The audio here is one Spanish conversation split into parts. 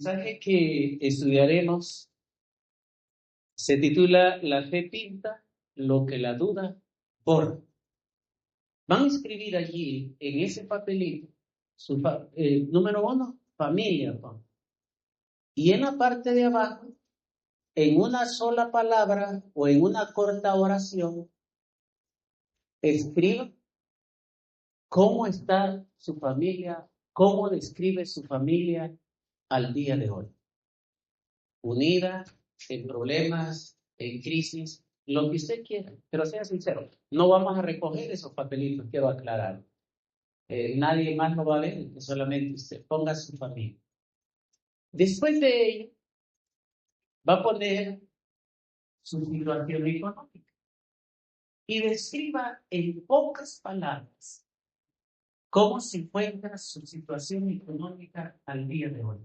mensaje que estudiaremos se titula La fe pinta lo que la duda borra. Van a escribir allí, en ese papelito, número 1, familia. Y en la parte de abajo, en una sola palabra o en una corta oración, escriba cómo está su familia, cómo describe su familia al día de hoy. Unida, en problemas, en crisis, lo que usted quiera, pero sea sincero. No vamos a recoger esos papelitos, quiero aclarar. Nadie más lo va a ver, solamente usted. Ponga su familia. Después de ello, va a poner su situación económica y describa en pocas palabras cómo se encuentra su situación económica al día de hoy.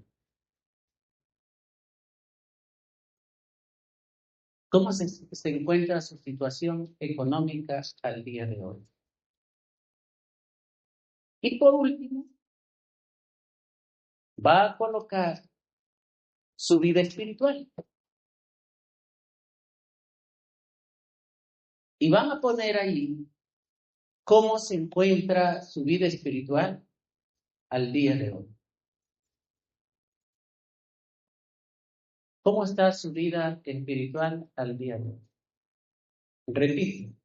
¿Cómo se encuentra su situación económica al día de hoy? Y por último, va a colocar su vida espiritual. Y van a poner ahí cómo se encuentra su vida espiritual al día de hoy. ¿Cómo está su vida espiritual al día de hoy? Repito.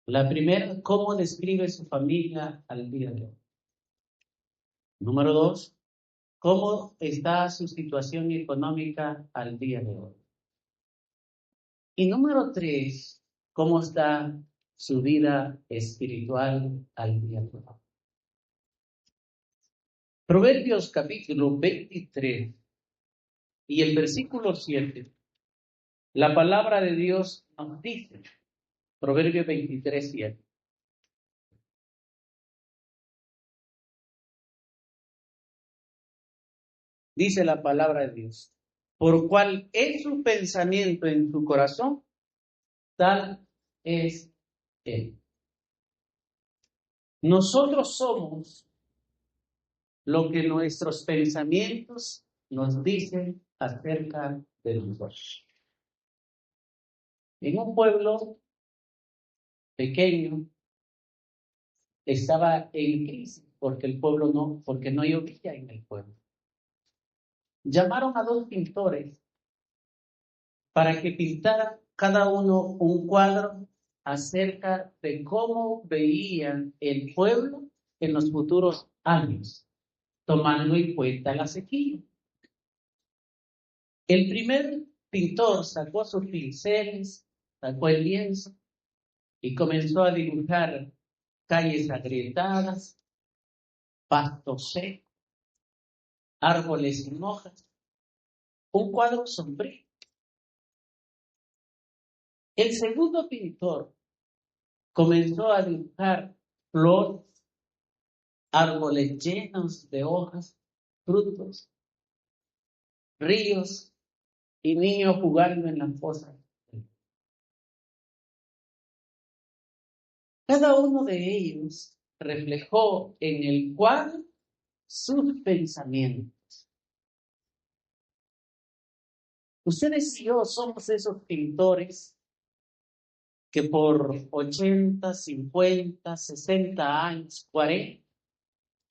La primera, ¿cómo describe su familia al día de hoy? Número 2, ¿cómo está su situación económica al día de hoy? Y número 3, ¿cómo está su vida espiritual al día de hoy? Proverbios capítulo 23 y el versículo 7, la palabra de Dios nos dice, Proverbios 23, 7. Dice la palabra de Dios, por cual es su pensamiento en su corazón, tal es él. Nosotros somos lo que nuestros pensamientos nos dicen acerca de nosotros. En un pueblo pequeño estaba en crisis porque no llovía en el pueblo. Llamaron a 2 pintores para que pintaran cada uno un cuadro acerca de cómo veían el pueblo en los futuros años, tomando en cuenta la sequía. El primer pintor sacó sus pinceles, sacó el lienzo y comenzó a dibujar calles agrietadas, pasto seco, árboles sin hojas, un cuadro sombrío. El segundo pintor comenzó a dibujar flores, árboles llenos de hojas, frutos, ríos y niños jugando en las fosas. Cada uno de ellos reflejó en el cuadro sus pensamientos. Ustedes y yo somos esos pintores que por 80, 50, 60 años, 40,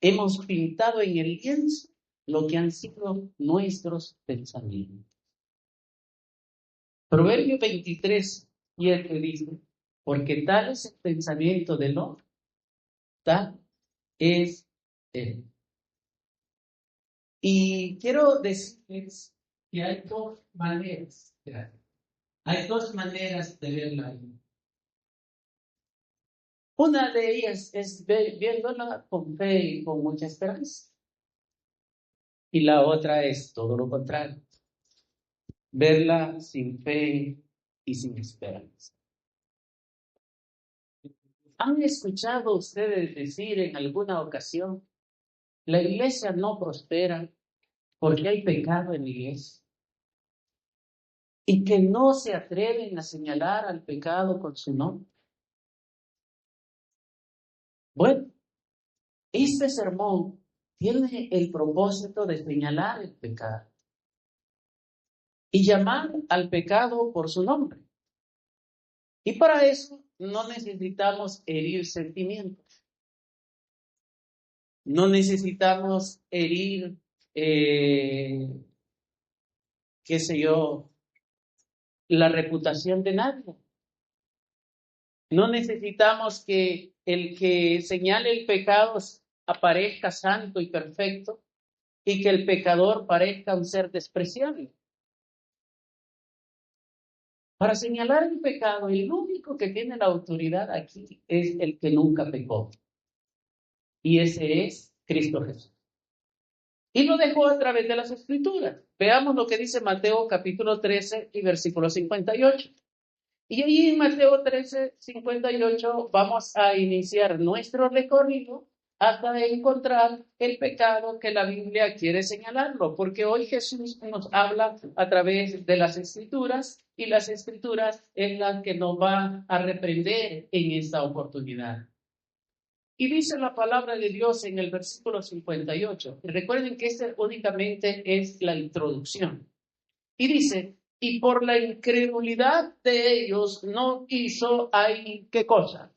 hemos pintado en el lienzo lo que han sido nuestros pensamientos. Proverbio 23, 7 dice, porque tal es el pensamiento del hombre, tal es él. Y quiero decirles que hay dos maneras de ver la vida. Una de ellas es viéndola con fe y con mucha esperanza. Y la otra es todo lo contrario, verla sin fe y sin esperanza. ¿Han escuchado ustedes decir en alguna ocasión, la iglesia no prospera porque hay pecado en la iglesia? Y que no se atreven a señalar al pecado con su nombre. Bueno, este sermón tiene el propósito de señalar el pecado y llamar al pecado por su nombre. Y para eso no necesitamos herir sentimientos. No necesitamos herir, qué sé yo, la reputación de nadie. No necesitamos que el que señale el pecado aparezca santo y perfecto y que el pecador parezca un ser despreciable. Para señalar el pecado, el único que tiene la autoridad aquí es el que nunca pecó. Y ese es Cristo Jesús. Y lo dejó a través de las Escrituras. Veamos lo que dice Mateo capítulo 13 y versículo 58. Y ahí en Mateo 13, 58 vamos a iniciar nuestro recorrido hasta encontrar el pecado que la Biblia quiere señalarlo, porque hoy Jesús nos habla a través de las Escrituras y las Escrituras es la que nos va a reprender en esta oportunidad. Y dice la palabra de Dios en el versículo 58. Y recuerden que esta únicamente es la introducción. Y dice, y por la incredulidad de ellos no hizo ahí, ¿qué cosa?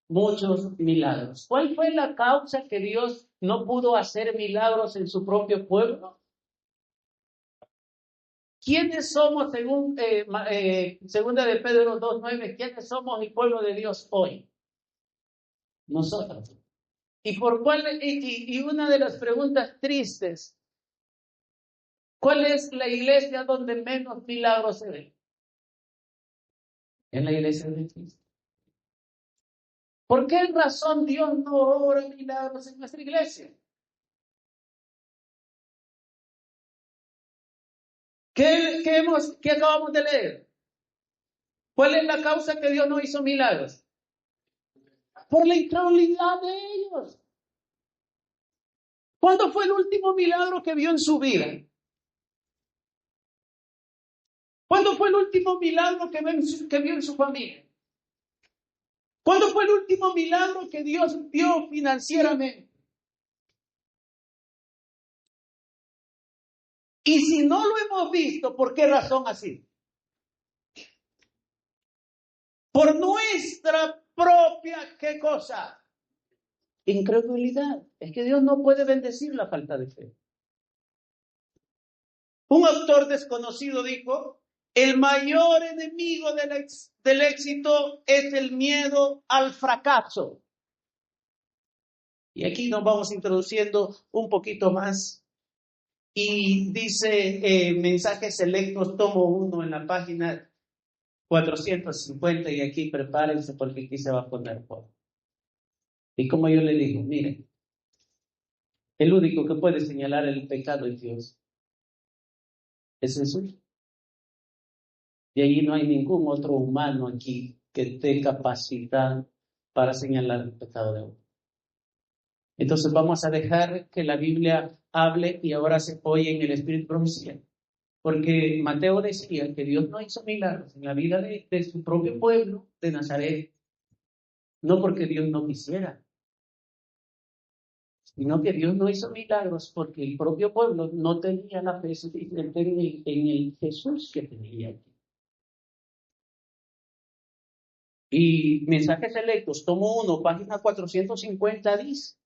Muchos milagros. ¿Cuál fue la causa que Dios no pudo hacer milagros en su propio pueblo? ¿Quiénes somos, según segunda de Pedro 2:9, quiénes somos el pueblo de Dios hoy? Nosotros. ¿Y por cuál? Y una de las preguntas tristes, ¿cuál es la iglesia donde menos milagros se ven? En la iglesia de Cristo. ¿Por qué razón Dios no obra milagros en nuestra iglesia? ¿Qué acabamos de leer? ¿Cuál es la causa que Dios no hizo milagros? Por la incredulidad de ellos. ¿Cuándo fue el último milagro que vio en su vida? ¿Cuándo fue el último milagro que vio en su familia? ¿Cuándo fue el último milagro que Dios dio financieramente? Y si no lo hemos visto, ¿por qué razón así? Por nuestra propia, ¿qué cosa? Incredulidad. Es que Dios no puede bendecir la falta de fe. Un autor desconocido dijo, el mayor enemigo del éxito es el miedo al fracaso. Y aquí nos vamos introduciendo un poquito más. Y dice Mensajes Selectos, tomo 1 en la página 450, y aquí prepárense porque aquí se va a poner por. Y como yo le digo, miren, el único que puede señalar el pecado es Dios. Es Jesús. Y allí no hay ningún otro humano aquí que esté capacitado para señalar el pecado de uno. Entonces vamos a dejar que la Biblia hable y ahora se apoye en el Espíritu Profecía. Porque Mateo decía que Dios no hizo milagros en la vida de su propio pueblo de Nazaret. No porque Dios no quisiera, sino que Dios no hizo milagros porque el propio pueblo no tenía la fe suficiente en el Jesús que tenía aquí. Y Mensajes Selectos, tomo 1, página 450, dice,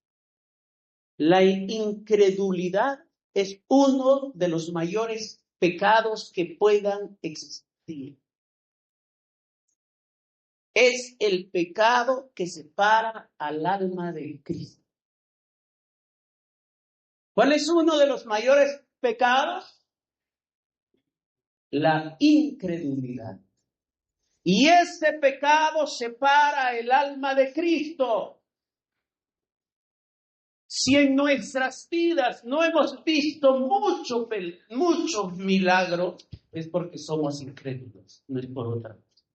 la incredulidad es uno de los mayores pecados que puedan existir. Es el pecado que separa al alma de Cristo. ¿Cuál es uno de los mayores pecados? La incredulidad. Y ese pecado separa el alma de Cristo. Si en nuestras vidas no hemos visto muchos milagros, es porque somos incrédulos, no es por otra cosa.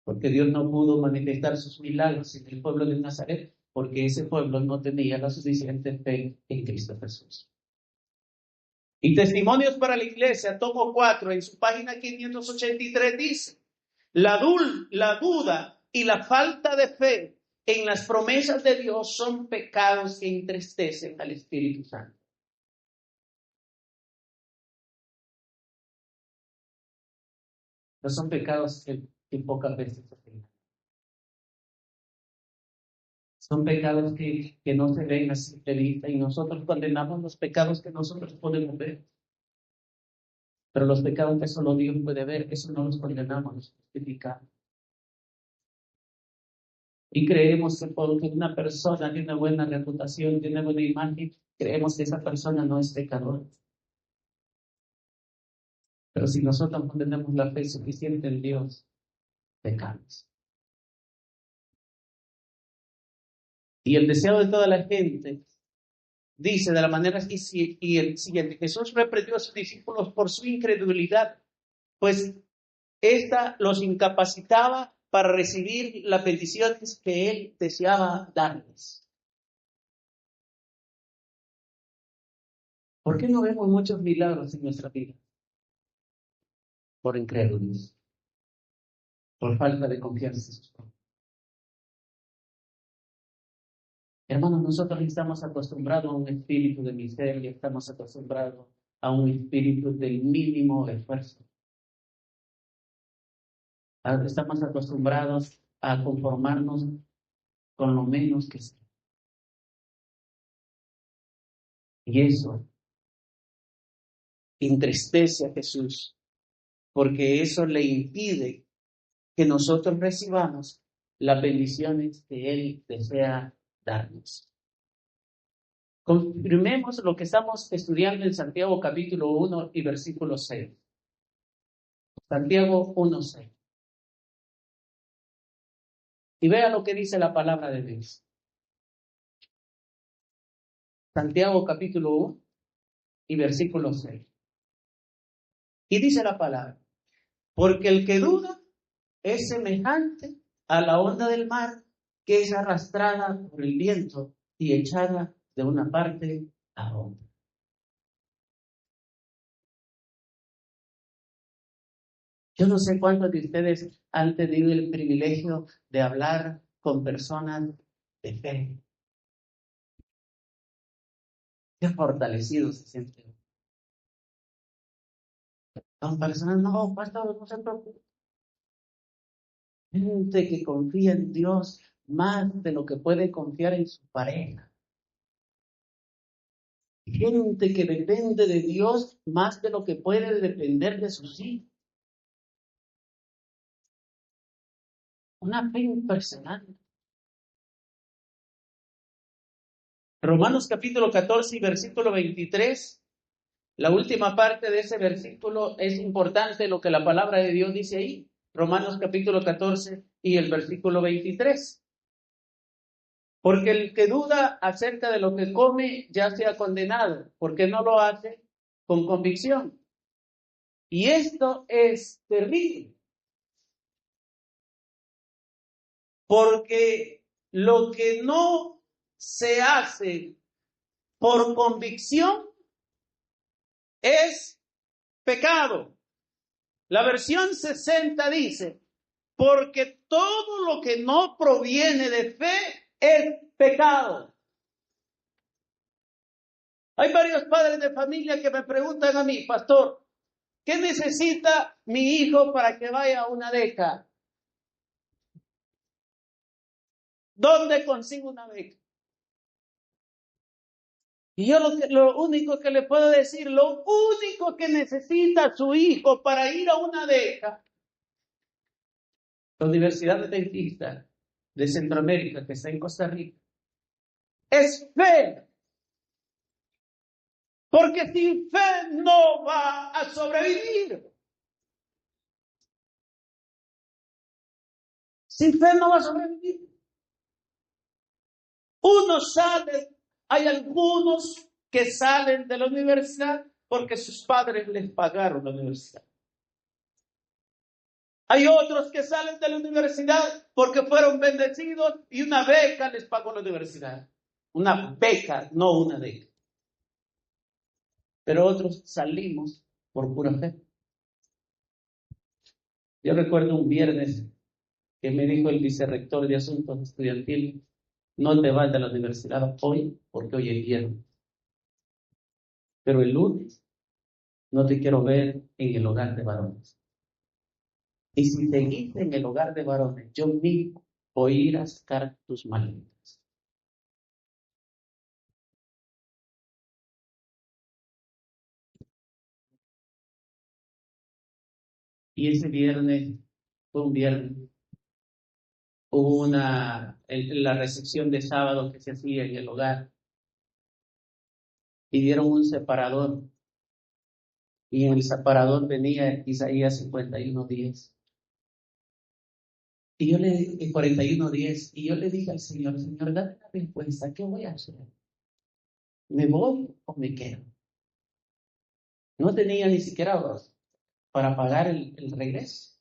Porque Dios no pudo manifestar sus milagros en el pueblo de Nazaret, porque ese pueblo no tenía la suficiente fe en Cristo Jesús. Y Testimonios para la Iglesia, tomo 4, en su página 583 dice, la duda y la falta de fe en las promesas de Dios son pecados que entristecen al Espíritu Santo. No son pecados que pocas veces se ven. Son pecados que no se ven a simple vista y nosotros condenamos los pecados que nosotros podemos ver. Pero los pecados que solo Dios puede ver, eso no los condenamos, los justificamos. Y creemos que porque una persona tiene una buena reputación, tiene una buena imagen, creemos que esa persona no es pecadora. Pero si nosotros no tenemos la fe suficiente en Dios, pecamos. Y el deseo de toda la gente dice de la manera y el siguiente: Jesús reprendió a sus discípulos por su incredulidad, pues esta los incapacitaba para recibir las bendiciones que él deseaba darles. ¿Por qué no vemos muchos milagros en nuestra vida? Por incrédulos, por falta de confianza en sus propios. Hermanos, nosotros estamos acostumbrados a un espíritu de miseria, estamos acostumbrados a un espíritu del mínimo esfuerzo. Estamos acostumbrados a conformarnos con lo menos que sea. Y eso entristece a Jesús, porque eso le impide que nosotros recibamos las bendiciones que Él desea darnos. Confirmemos lo que estamos estudiando en Santiago capítulo 1 y versículo 6. Santiago 1:6. Y vea lo que dice la palabra de Dios. Santiago capítulo 1 y versículo 6. Y dice la palabra: porque el que duda es semejante a la onda del mar que es arrastrada por el viento y echada de una parte a otra. Yo no sé cuántos de ustedes han tenido el privilegio de hablar con personas de fe. Qué fortalecido se siente. Con personas, no, pastor, no se preocupe. Gente que confía en Dios más de lo que puede confiar en su pareja. Gente que depende de Dios más de lo que puede depender de sus hijos. Una fe impresionante. Romanos capítulo 14 y versículo 23. La última parte de ese versículo es importante lo que la palabra de Dios dice ahí. Romanos capítulo 14 y el versículo 23. Porque el que duda acerca de lo que come ya sea condenado, porque no lo hace con convicción. Y esto es terrible. Porque lo que no se hace por convicción es pecado. La versión 60 dice: porque todo lo que no proviene de fe es pecado. Hay varios padres de familia que me preguntan a mí: pastor, ¿qué necesita mi hijo para que vaya a una beca? ¿Dónde consigo una beca? Y yo lo único que le puedo decir, lo único que necesita su hijo para ir a una beca, la Universidad Adventista de Centroamérica, que está en Costa Rica, es fe. Porque sin fe no va a sobrevivir. Sin fe no va a sobrevivir. Hay algunos que salen de la universidad porque sus padres les pagaron la universidad. Hay otros que salen de la universidad porque fueron bendecidos y una beca les pagó la universidad. Una beca, no una beca. Pero otros salimos por pura fe. Yo recuerdo un viernes que me dijo el vicerrector de Asuntos Estudiantiles, no te vas de la universidad hoy, porque hoy es viernes, pero el lunes no te quiero ver en el hogar de varones. Y si seguiste en el hogar de varones, yo mismo voy a ir a sacar tus maletas. Y ese viernes, fue un viernes, hubo la recepción de sábado que se hacía en el hogar, y dieron un separador, y en el separador venía Isaías 51:10. Y yo le dije, 41:10, y yo le dije al Señor, Señor, dame la respuesta, ¿qué voy a hacer? ¿Me voy o me quedo? No tenía ni siquiera para pagar el regreso.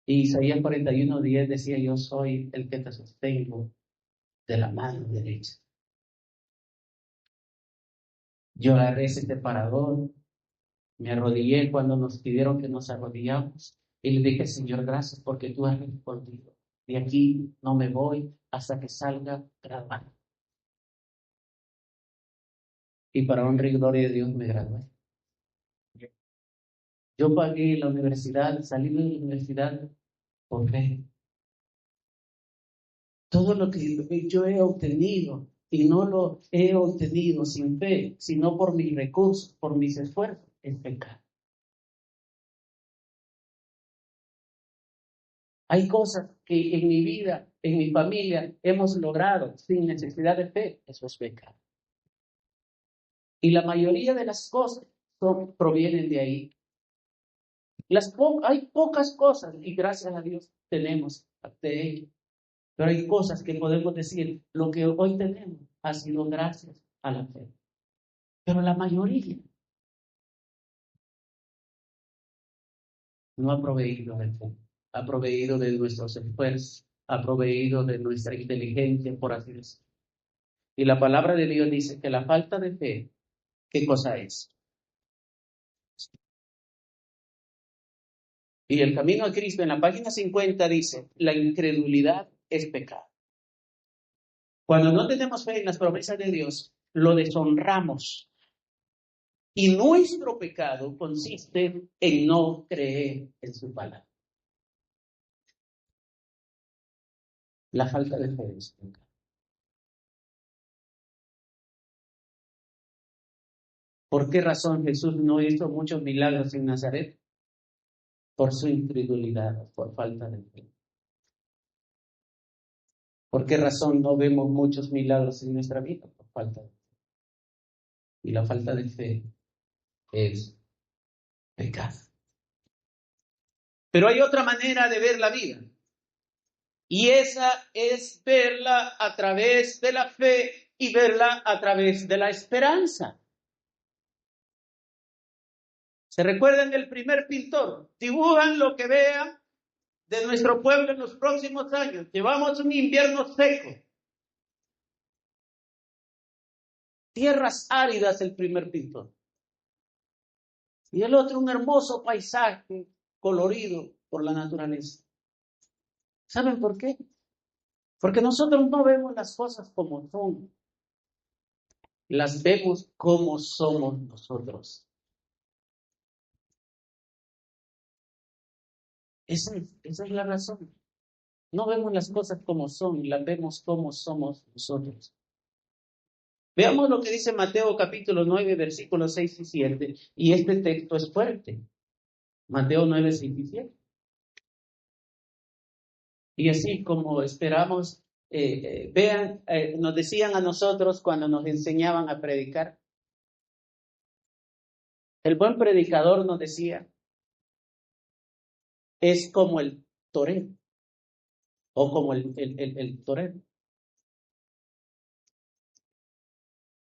Y Isaías 41:10 decía, yo soy el que te sostengo de la mano derecha. Yo agarré ese separador, me arrodillé cuando nos pidieron que nos arrodillamos y le dije, Señor, gracias porque tú has respondido. De aquí no me voy hasta que salga graduado. Y para honra y gloria de Dios me gradué. Yo pagué la universidad, salí de la universidad por fe. Todo lo que yo he obtenido, y no lo he obtenido sin fe, sino por mis recursos, por mis esfuerzos, es pecado. Hay cosas que en mi vida, en mi familia, hemos logrado sin necesidad de fe, eso es pecado. Y la mayoría de las cosas provienen de ahí. Hay pocas cosas, y gracias a Dios tenemos de ello. Pero hay cosas que podemos decir, lo que hoy tenemos ha sido gracias a la fe. Pero la mayoría no ha proveído de fe, ha proveído de nuestros esfuerzos, ha proveído de nuestra inteligencia, por así decirlo. Y la palabra de Dios dice que la falta de fe, ¿qué cosa es? Y el camino a Cristo en la página 50 dice, la incredulidad es pecado. Cuando no tenemos fe en las promesas de Dios, lo deshonramos. Y nuestro pecado consiste en no creer en su palabra. La falta de fe es pecado. ¿Por qué razón Jesús no hizo muchos milagros en Nazaret? Por su incredulidad, por falta de fe. ¿Por qué razón no vemos muchos milagros en nuestra vida? Por falta de fe. Y la falta de fe es pecado. Pero hay otra manera de ver la vida. Y esa es verla a través de la fe y verla a través de la esperanza. ¿Se recuerdan del primer pintor? Dibujan lo que vean de nuestro pueblo en los próximos años. Llevamos un invierno seco. Tierras áridas el primer pintor. Y el otro un hermoso paisaje colorido por la naturaleza. ¿Saben por qué? Porque nosotros no vemos las cosas como son. Las vemos como somos nosotros. Esa es la razón. No vemos las cosas como son, las vemos como somos nosotros. Veamos lo que dice Mateo capítulo 9, versículos 6 y 7. Y este texto es fuerte. Mateo 9, 6 y 7. Y así como esperamos, vean, nos decían a nosotros cuando nos enseñaban a predicar. El buen predicador nos decía, es como el torero, o como el torero.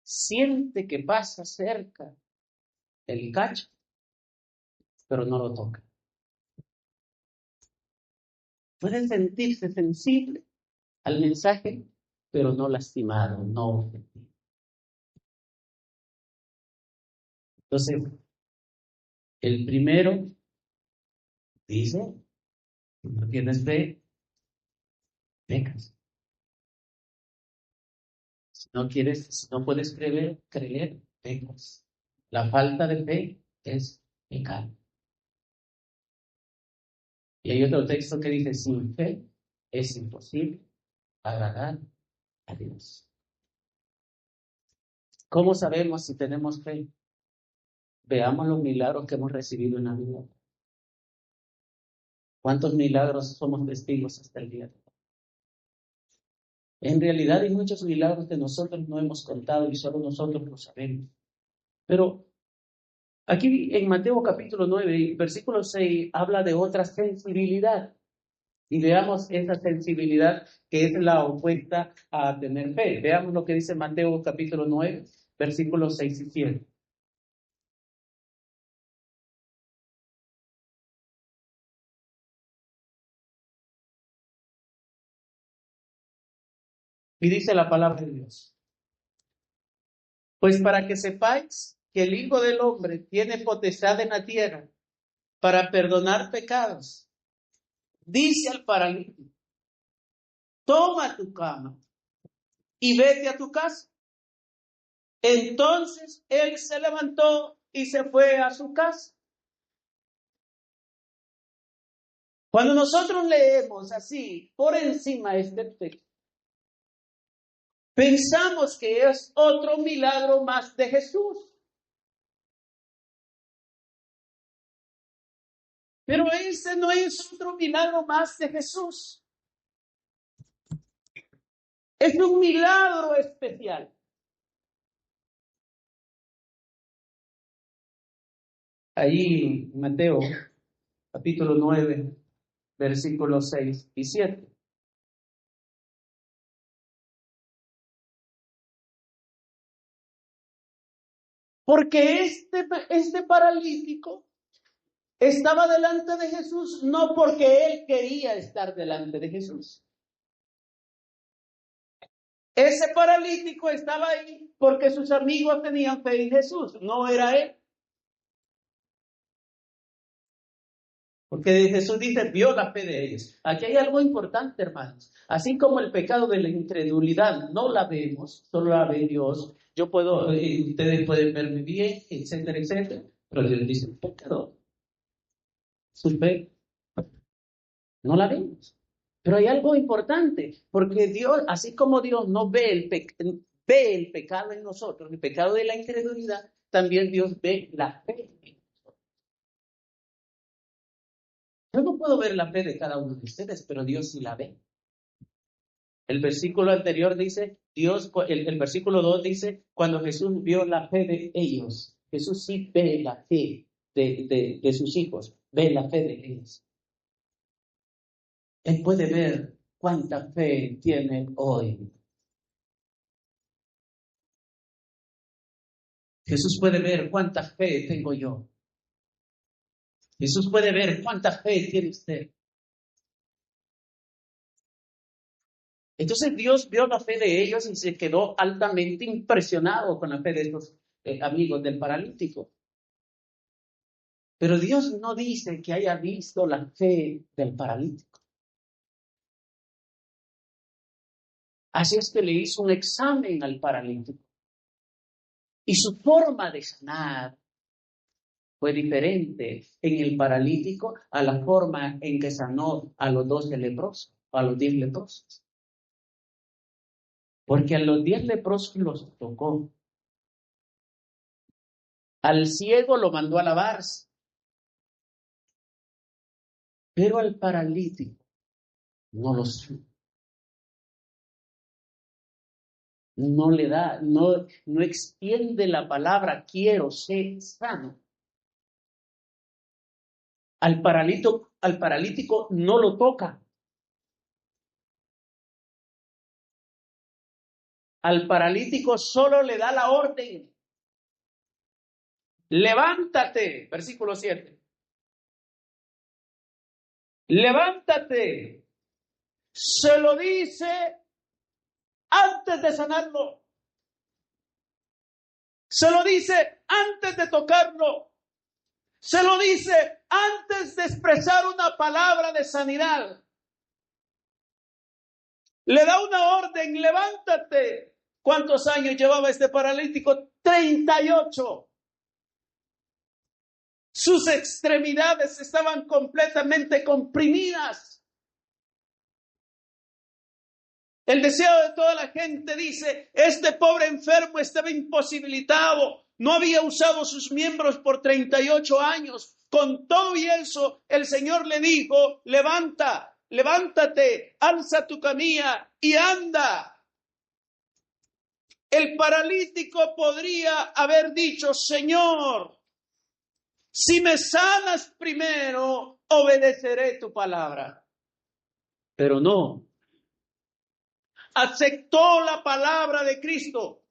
Siente que pasa cerca el cacho, pero no lo toca. Puede sentirse sensible al mensaje, pero no lastimado, no ofendido. Entonces, el primero dice, Si no tienes fe, pecas. Si no puedes creer, pecas. La falta de fe es pecado. Y hay otro texto que dice, sin fe es imposible agradar a Dios. ¿Cómo sabemos si tenemos fe? Veamos los milagros que hemos recibido en la vida. ¿Cuántos milagros somos testigos hasta el día de hoy? En realidad hay muchos milagros que nosotros no hemos contado y solo nosotros lo sabemos. Pero aquí en Mateo capítulo 9, versículo 6, habla de otra sensibilidad. Y veamos esa sensibilidad que es la opuesta a tener fe. Veamos lo que dice Mateo capítulo 9, versículos 6 y 7. Y dice la palabra de Dios. Pues para que sepáis que el Hijo del Hombre tiene potestad en la tierra para perdonar pecados, dice al paralítico, toma tu cama y vete a tu casa. Entonces él se levantó y se fue a su casa. Cuando nosotros leemos así por encima este texto, pensamos que es otro milagro más de Jesús. Pero ese no es otro milagro más de Jesús. Es un milagro especial. Ahí, Mateo, capítulo 9, versículos 6 y 7. Porque este paralítico estaba delante de Jesús no porque él quería estar delante de Jesús. Ese paralítico estaba ahí porque sus amigos tenían fe en Jesús, no era él. Porque Jesús dice, vio la fe de ellos. Aquí hay algo importante, hermanos. Así como el pecado de la incredulidad no la vemos, solo la ve Dios. Ustedes pueden verme bien, etcétera, etcétera. Pero Dios dice, pecador. Su fe no la vemos. Pero hay algo importante, porque Dios, así como Dios no ve ve el pecado en nosotros, el pecado de la incredulidad, también Dios ve la fe. Yo no puedo ver la fe de cada uno de ustedes, pero Dios sí la ve. El versículo anterior dice, el versículo 2 dice, cuando Jesús vio la fe de ellos, Jesús sí ve la fe de sus hijos, ve la fe de ellos. Él puede ver cuánta fe tiene hoy. Jesús puede ver cuánta fe tengo yo. Jesús puede ver cuánta fe tiene usted. Entonces Dios vio la fe de ellos y se quedó altamente impresionado con la fe de estos amigos del paralítico. Pero Dios no dice que haya visto la fe del paralítico. Así es que le hizo un examen al paralítico. Y su forma de sanar fue diferente en el paralítico a la forma en que sanó a los 12 leprosos, a los 10 leprosos. Porque a los 10 leprosos los tocó. Al ciego lo mandó a lavarse. Pero al paralítico no lo sanó. No le da, no extiende la palabra quiero ser sano. Al paralítico no lo toca. Al paralítico solo le da la orden. Levántate, versículo 7. Levántate. Se lo dice antes de sanarlo. Se lo dice antes de tocarlo. Se lo dice antes de expresar una palabra de sanidad, le da una orden: levántate. ¿Cuántos años llevaba este paralítico? 38. Sus extremidades estaban completamente comprimidas. El deseo de toda la gente dice: este pobre enfermo estaba imposibilitado, no había usado sus miembros por 38 años. Con todo y eso, el Señor le dijo: levántate, alza tu camilla y anda. El paralítico podría haber dicho: Señor, si me sanas primero, obedeceré tu palabra. Pero no. Aceptó la palabra de Cristo,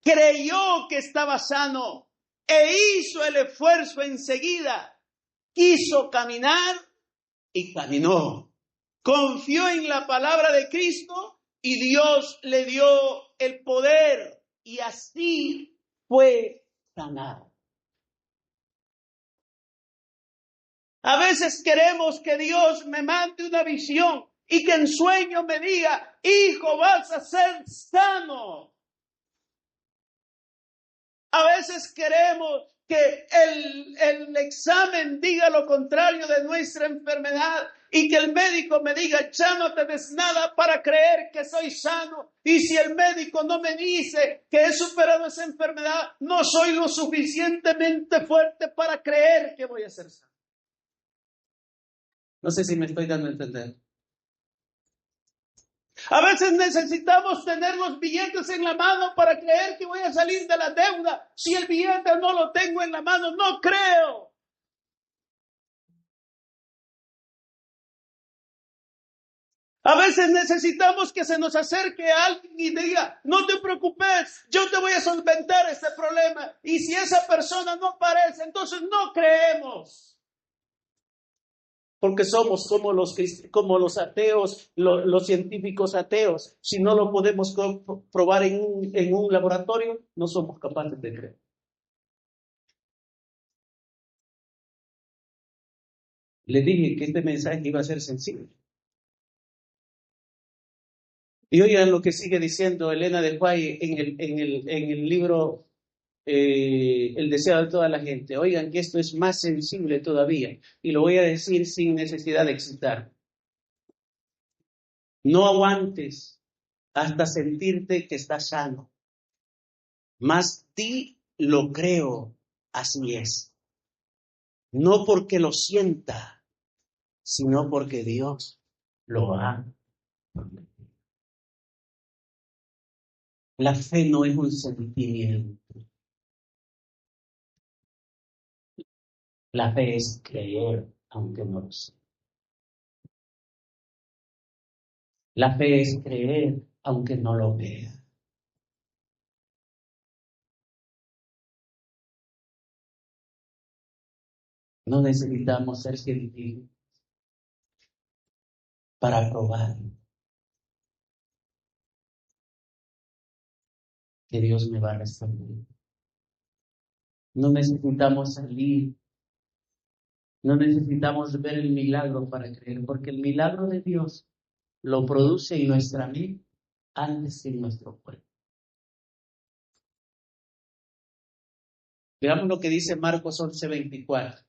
creyó que estaba sano e hizo el esfuerzo enseguida. Quiso caminar y caminó. Confió en la palabra de Cristo y Dios le dio el poder y así fue sanado. A veces queremos que Dios me mande una visión y que en sueño me diga: hijo, vas a ser sano. A veces queremos que el examen diga lo contrario de nuestra enfermedad y que el médico me diga: ya no te des nada para creer que soy sano. Y si el médico no me dice que he superado esa enfermedad, no soy lo suficientemente fuerte para creer que voy a ser sano. No sé si me estoy dando a entender. A veces necesitamos tener los billetes en la mano para creer que voy a salir de la deuda. Si el billete no lo tengo en la mano, no creo. A veces necesitamos que se nos acerque alguien y diga: no te preocupes, yo te voy a solventar este problema. Y si esa persona no aparece, entonces no creemos. Porque somos como los ateos, los científicos ateos. Si no lo podemos probar en un laboratorio, no somos capaces de creer. Le dije que este mensaje iba a ser sencillo. Y oigan lo que sigue diciendo Elena de White en el libro El deseo de toda la gente. Oigan que esto es más sensible todavía. Y lo voy a decir sin necesidad de excitar. No aguantes hasta sentirte que estás sano. Mas di: lo creo, así es. No porque lo sienta, sino porque Dios lo ha prometido. La fe no es un sentimiento. La fe es creer, aunque no lo sé. La fe es creer, aunque no lo vea. No necesitamos ser científicos para probar que Dios me va a responder. No necesitamos salir. No necesitamos ver el milagro para creer, porque el milagro de Dios lo produce en nuestra mente antes que en nuestro cuerpo. Veamos lo que dice Marcos 11:24.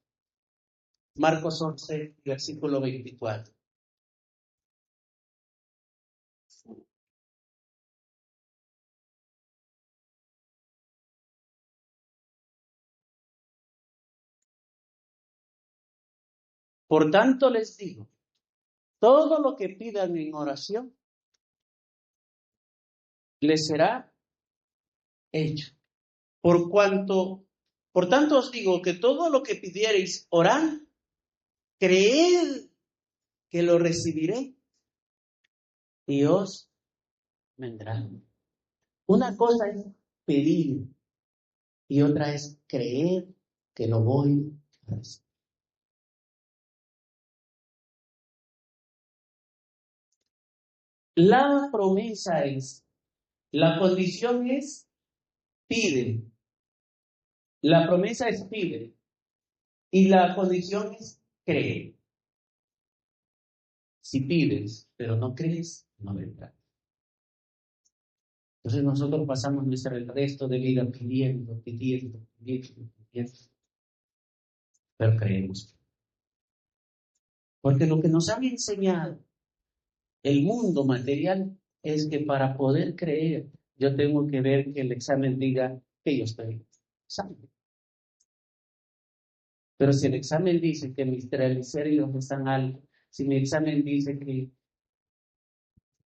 Marcos 11, versículo 24. Por tanto les digo, todo lo que pidan en oración les será hecho. Por tanto os digo que todo lo que pidiereis orad, creed que lo recibiré y os vendrá. Una cosa es pedir y otra es creer que lo voy a recibir. La promesa es, la condición es pide. La promesa es pide. Y la condición es creer. Si pides, pero no crees, no vendrá. Entonces nosotros pasamos el resto de vida pidiendo, pero creemos. Porque lo que nos han enseñado el mundo material es que para poder creer, yo tengo que ver que el examen diga que yo estoy examen. Pero si el examen dice que mis triglicéridos están altos, si mi examen dice que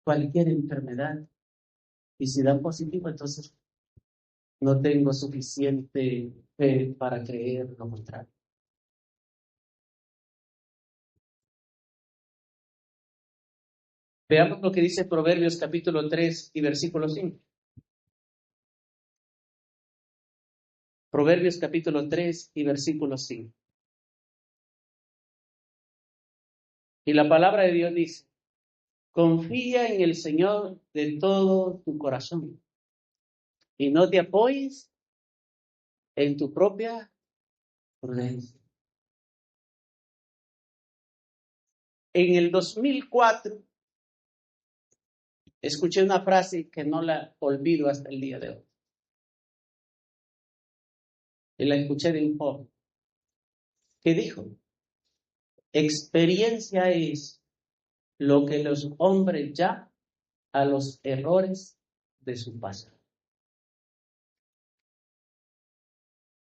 cualquier enfermedad, y si da positivo, entonces no tengo suficiente fe para creer lo contrario. Veamos lo que dice Proverbios capítulo 3 y versículo 5. Proverbios capítulo 3 y versículo 5. Y la palabra de Dios dice: confía en el Señor de todo tu corazón y no te apoyes en tu propia prudencia. En el 2004 escuché una frase que no la olvido hasta el día de hoy. Y la escuché de un joven que dijo: experiencia es lo que los hombres llaman a los errores de su pasado.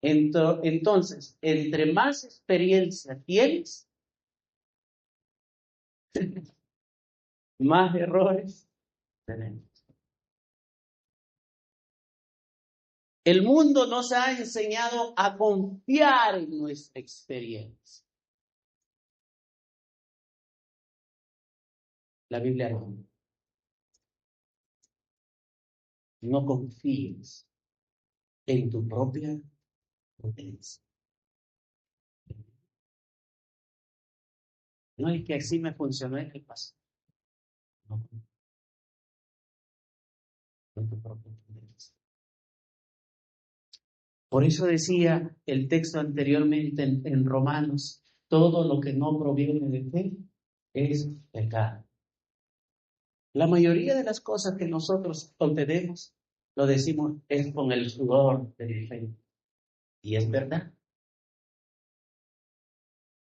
Entonces, entre más experiencia tienes, más errores tenemos. El mundo nos ha enseñado a confiar en nuestra experiencia. La Biblia no. No confíes en tu propia potencia. No es que así me funcionó en el pasado. No, en tu propia potencia. Por eso decía el texto anteriormente en Romanos: todo lo que no proviene de fe es pecado. La mayoría de las cosas que nosotros obtenemos, lo decimos, es con el sudor de mi frente. Y es verdad.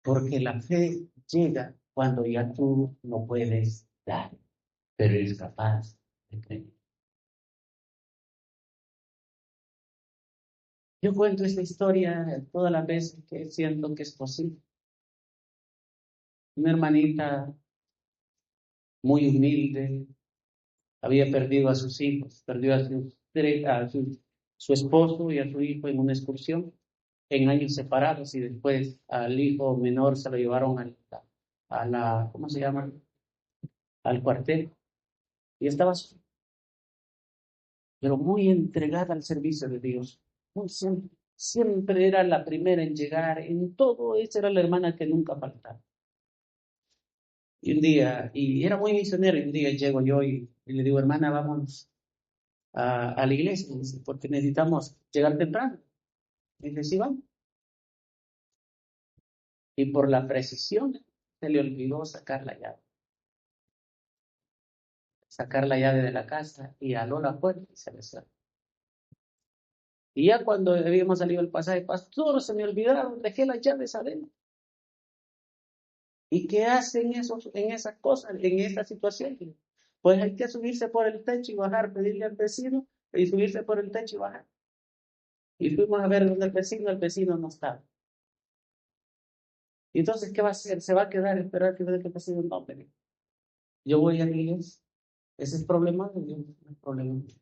Porque la fe llega cuando ya tú no puedes dar, pero eres capaz de creer. Yo cuento esta historia todas las veces que siento que es posible. Una hermanita muy humilde, había perdido a sus hijos, perdió a su esposo y a su hijo en una excursión, en años separados, y después al hijo menor se lo llevaron ¿cómo se llama? Al cuartel, y estaba pero muy entregada al servicio de Dios. Siempre era la primera en llegar, en todo, esa era la hermana que nunca faltaba. Y un día, y era muy misionera, y un día llego yo y le digo: hermana, vamos a la iglesia, porque necesitamos llegar temprano. Y dice: sí, vamos. Y por la precisión se le olvidó sacar la llave de la casa, y aló la puerta y se le cerró. Y ya cuando habíamos salido el pasaje: pastor, se me olvidaron, dejé las llaves adentro. ¿Y qué hacen en esas cosas, en esa situación? Pues hay que subirse por el techo y bajar, pedirle al vecino y subirse por el techo y bajar. Y fuimos a ver dónde el vecino no estaba. Y entonces, ¿qué va a hacer? ¿Se va a quedar a esperar que el vecino no venga? Yo voy a la iglesia. Ese es problema de Dios, no es problema mío.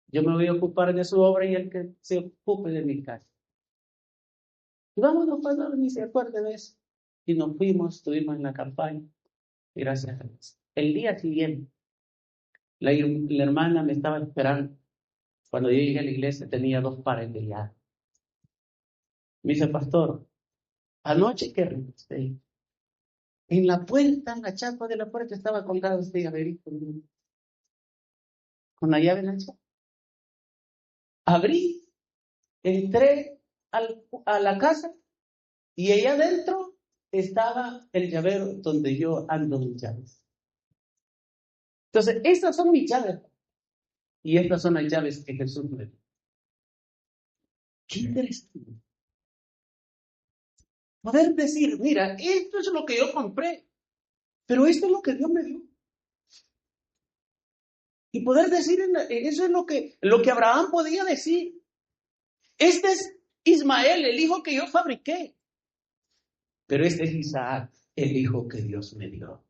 Yo me voy a ocupar de su obra y el que se ocupe de mi casa. Y vámonos, pastor, ni se acuerde de eso. Y nos fuimos, estuvimos en la campaña. Y gracias a Dios. El día siguiente, la hermana me estaba esperando. Cuando yo llegué a la iglesia tenía 2 pares de llaves. Me dice: pastor, anoche que revisé, en la puerta, en la chapa de la puerta estaba colgado este llaverito con la llave en la chapa. Abrí, entré a la casa Y ahí adentro estaba el llavero donde yo ando mis llaves. Entonces, estas son mis llaves. Y estas son las llaves que Jesús me dio. Qué interesante. Poder decir, mira, esto es lo que yo compré, pero esto es lo que Dios me dio. Y poder decir, eso es lo que Abraham podía decir. Este es Ismael, el hijo que yo fabriqué. Pero este es Isaac, el hijo que Dios me dio.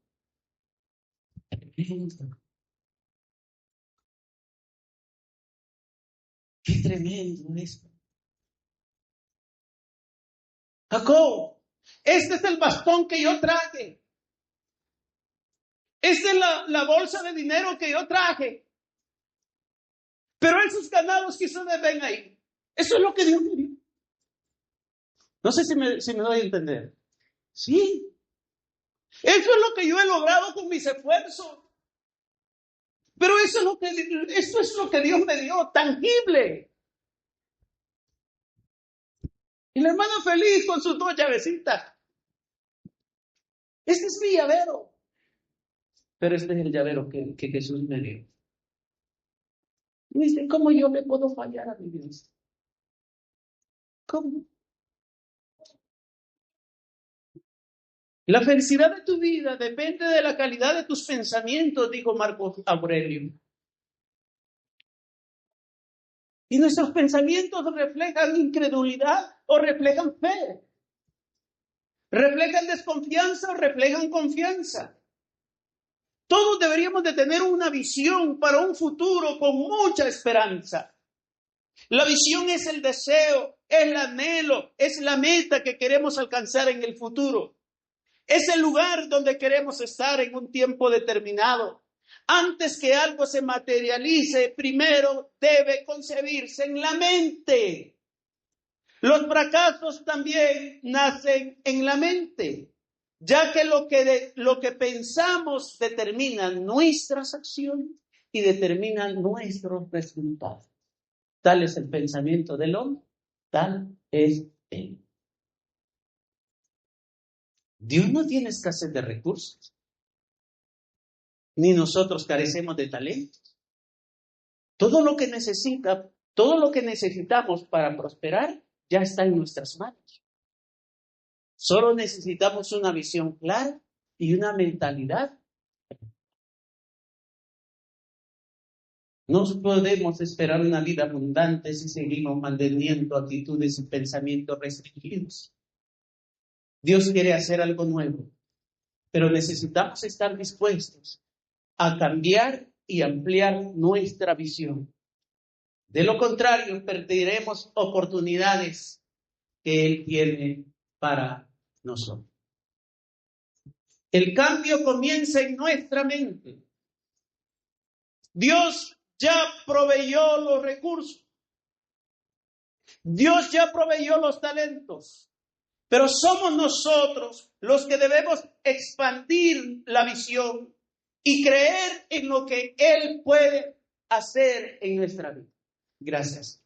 Qué tremendo esto. Jacob, este es el bastón que yo traje. Esta es la bolsa de dinero que yo traje. Pero esos ganados que ustedes ven ahí, eso es lo que Dios me dio. No sé si me doy a entender. Sí. Eso es lo que yo he logrado con mis esfuerzos. Pero eso es lo que Dios me dio, tangible. Y la hermana feliz con sus 2 llavecitas. Este es mi llavero. Pero este es el llavero que Jesús me dio. Y dice, ¿cómo yo le puedo fallar a mi Dios? ¿Cómo? La felicidad de tu vida depende de la calidad de tus pensamientos, dijo Marco Aurelio. Y nuestros pensamientos reflejan incredulidad o reflejan fe. Reflejan desconfianza o reflejan confianza. Todos deberíamos de tener una visión para un futuro con mucha esperanza. La visión es el deseo, es el anhelo, es la meta que queremos alcanzar en el futuro. Es el lugar donde queremos estar en un tiempo determinado. Antes que algo se materialice, primero debe concebirse en la mente. Los fracasos también nacen en la mente, ya que lo que pensamos determina nuestras acciones y determina nuestros resultados. Tal es el pensamiento del hombre, tal es él. Dios no tiene escasez de recursos, ni nosotros carecemos de talentos. Todo lo que necesitamos para prosperar ya está en nuestras manos. Solo necesitamos una visión clara y una mentalidad. No podemos esperar una vida abundante si seguimos manteniendo actitudes y pensamientos restringidos. Dios quiere hacer algo nuevo, pero necesitamos estar dispuestos a cambiar y ampliar nuestra visión. De lo contrario, perderemos oportunidades que Él tiene para nosotros. El cambio comienza en nuestra mente. Dios ya proveyó los recursos. Dios ya proveyó los talentos. Pero somos nosotros los que debemos expandir la visión y creer en lo que Él puede hacer en nuestra vida. Gracias.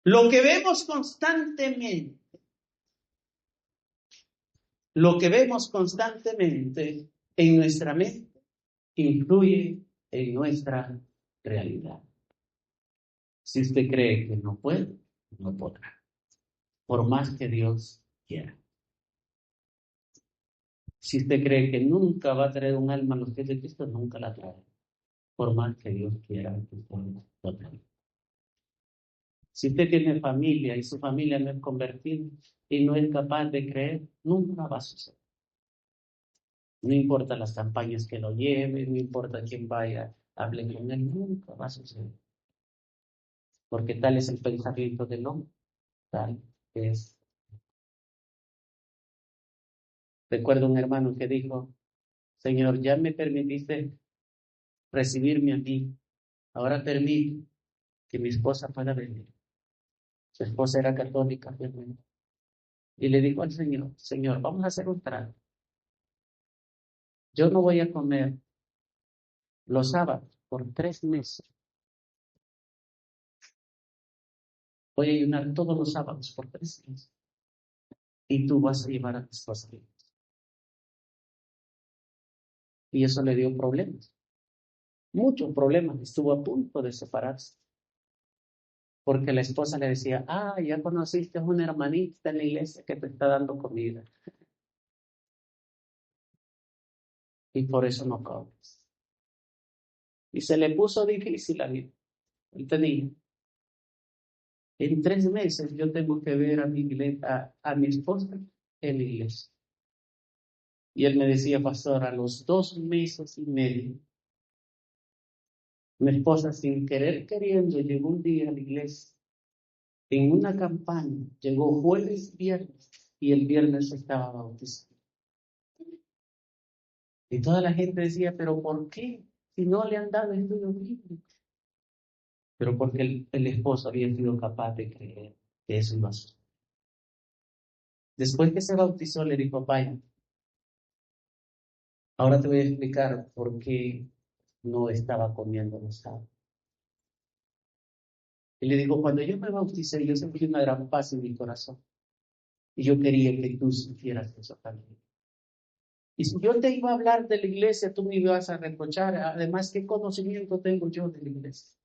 Lo que vemos constantemente en nuestra mente influye en nuestra realidad. Si usted cree que no puede, no podrá, por más que Dios quiera. Si usted cree que nunca va a traer un alma a los pies de Cristo, nunca la trae, por más que Dios quiera que usted lo traiga. Si usted tiene familia y su familia no es convertida y no es capaz de creer, nunca va a suceder. No importa las campañas que lo lleven, no importa quién vaya, hable con él, nunca va a suceder. Porque tal es el pensamiento del hombre, tal es. Recuerdo un hermano que dijo, Señor, ya me permitiste recibirme a mí, ahora permite que mi esposa pueda venir. Su esposa era católica, y le dijo al Señor, Señor, vamos a hacer un trato. Yo no voy a comer los sábados por 3 meses. Voy a ayunar todos los sábados por 3 meses. y tú vas a llevar a tu esposa. Y eso le dio problemas, muchos problemas. Estuvo a punto de separarse, porque la esposa le decía, ya conociste a una hermanita en la iglesia que te está dando comida. Y por eso no comes. Y se le puso difícil la vida. Él tenía, en 3 meses yo tengo que ver a mi iglesia, a mi esposa en la iglesia. Y él me decía, pastor, a los 2 meses y medio, mi esposa sin querer queriendo llegó un día a la iglesia, en una campaña, llegó jueves, viernes, y el viernes estaba bautizado. Y toda la gente decía, pero ¿por qué? Si no le han dado estudio bíblico. Pero porque el esposo había sido capaz de creer que eso iba a suceder. Después que se bautizó, le dijo, vaya, ahora te voy a explicar por qué no estaba comiendo los sábados. Y le digo, cuando yo me bauticé, yo sentí una gran paz en mi corazón. Y yo quería que tú sintieras eso también. Y si yo te iba a hablar de la iglesia, tú me ibas a reprochar. Además, ¿qué conocimiento tengo yo de la iglesia?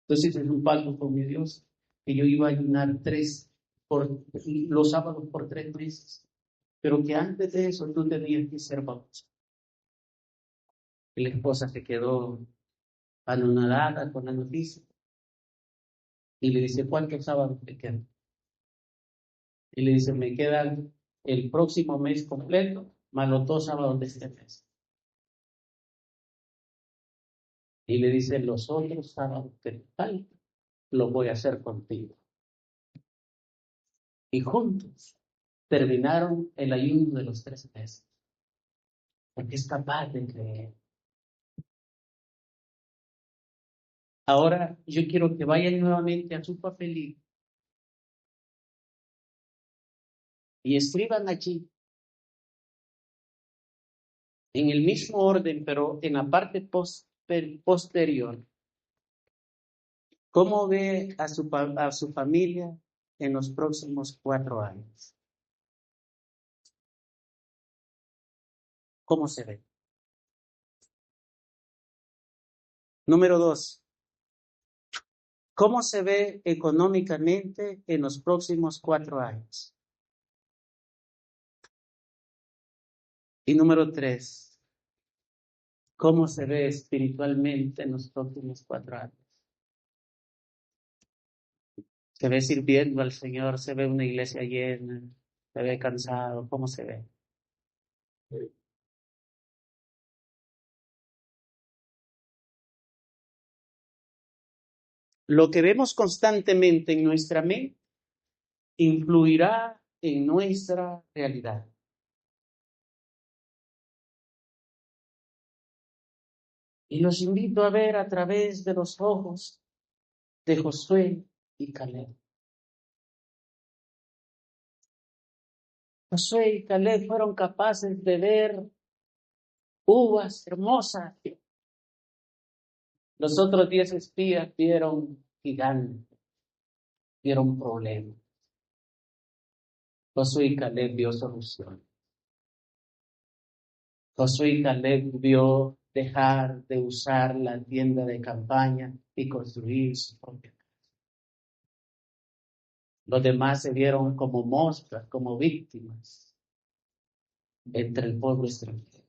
Entonces, es un pacto con mi Dios, que yo iba a ayunar los sábados por 3 meses. Pero que antes de eso tú tenías que ser bautizado. Y la esposa se quedó anonadada con la noticia. Y le dice, ¿cuántos sábados te quedan? Y le dice, me quedan el próximo mes completo, más los 2 sábados de este mes. Y le dice, los otros sábados que te faltan, los voy a hacer contigo. Y juntos terminaron el ayuno de los 3 meses. Porque es capaz de creer. Ahora yo quiero que vayan nuevamente a su papelito y escriban allí, en el mismo orden, pero en la parte posterior, cómo ve a su familia en los próximos 4 años. ¿Cómo se ve? Número 2, ¿cómo se ve económicamente en los próximos 4 años? Y número 3, ¿cómo se ve espiritualmente en los próximos 4 años? Se ve sirviendo al Señor, se ve una iglesia llena, se ve cansado, ¿cómo se ve? Lo que vemos constantemente en nuestra mente influirá en nuestra realidad. Y los invito a ver a través de los ojos de Josué y Caleb. Josué y Caleb fueron capaces de ver uvas hermosas. Los otros 10 espías vieron gigantes, vieron problemas. Josué y Caleb vio solución. Josué y Caleb vio dejar de usar la tienda de campaña y construir su propia casa. Los demás se vieron como moscas, como víctimas entre el pueblo extranjero.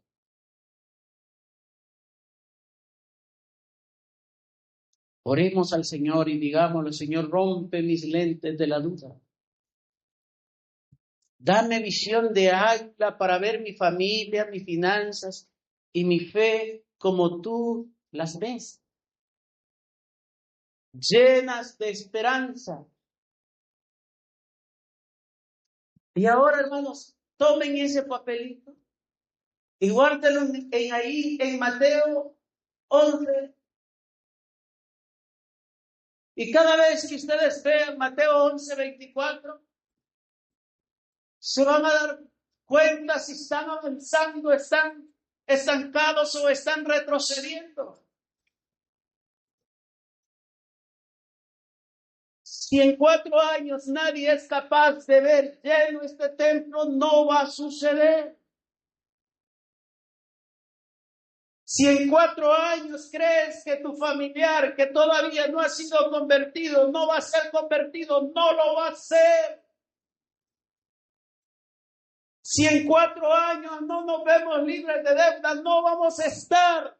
Oremos al Señor y digámosle, Señor, rompe mis lentes de la duda. Dame visión de águila para ver mi familia, mis finanzas y mi fe como tú las ves. Llenas de esperanza. Y ahora, hermanos, tomen ese papelito y guárdenlo ahí en Mateo 11. Y cada vez que ustedes vean Mateo 11:24, se van a dar cuenta si están avanzando, están estancados o están retrocediendo. Si en 4 años nadie es capaz de ver lleno este templo, no va a suceder. Si en 4 años crees que tu familiar que todavía no ha sido convertido, no va a ser convertido, no lo va a ser. Si en 4 años no nos vemos libres de deudas, no vamos a estar.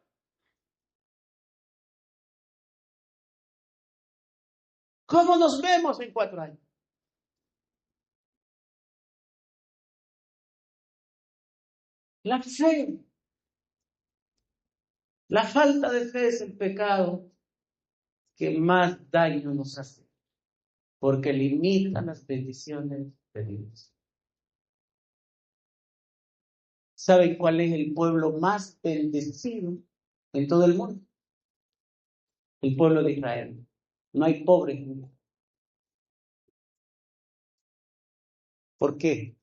¿Cómo nos vemos en 4 años? La fe. La falta de fe es el pecado que más daño nos hace, porque limita las bendiciones de Dios. ¿Saben cuál es el pueblo más bendecido en todo el mundo? El pueblo de Israel. No hay pobres. ¿Por qué?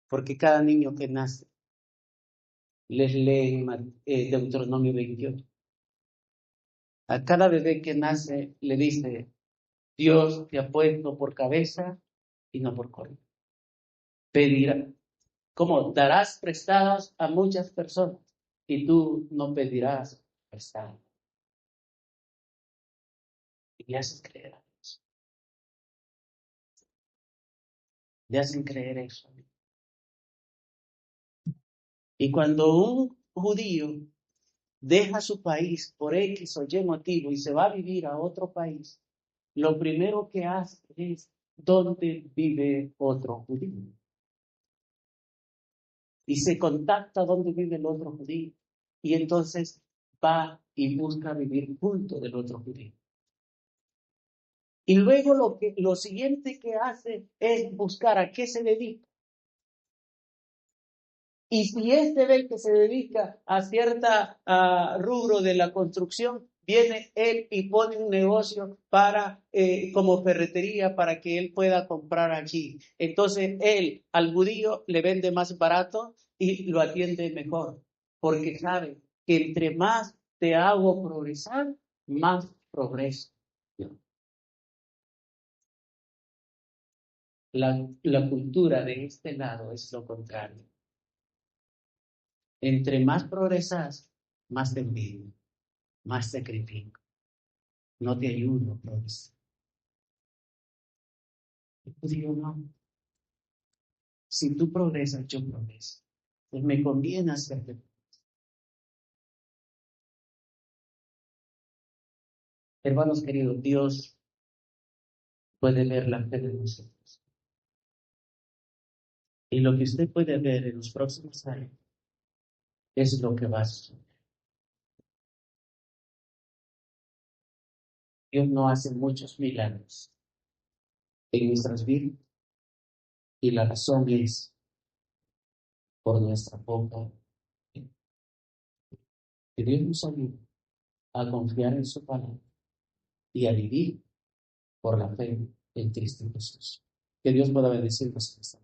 Porque cada niño que nace les lee Deuteronomio 28. A cada bebé que nace le dice, Dios te ha puesto por cabeza y no por cola. Pedirá, ¿cómo? Darás prestadas a muchas personas y tú no pedirás prestado. Y le haces creer a Dios. Le hacen creer eso. Y cuando un judío deja su país por X o Y motivo y se va a vivir a otro país, lo primero que hace es dónde vive otro judío. Y se contacta dónde vive el otro judío. Y entonces va y busca vivir junto del otro judío. Y luego lo siguiente que hace es buscar a qué se dedica. Y si este ve que se dedica a cierta rubro de la construcción, viene él y pone un negocio para como ferretería para que él pueda comprar allí. Entonces él al judío le vende más barato y lo atiende mejor, porque sabe que entre más te hago progresar, más progreso. La cultura de este lado es lo contrario. Entre más progresas, más te envidio, más sacrifico. No te ayudo a progresar. El judío no. Si tú progresas, yo progreso. Pues me conviene hacerte. Hermanos queridos, Dios puede ver la fe de nosotros. Y lo que usted puede ver en los próximos años es lo que va a suceder. Dios no hace muchos milagros en nuestras vidas. Y la razón es por nuestra poca fe. Que Dios nos ayude a confiar en su palabra y a vivir por la fe en Cristo Jesús. Que Dios pueda bendecirnos en esta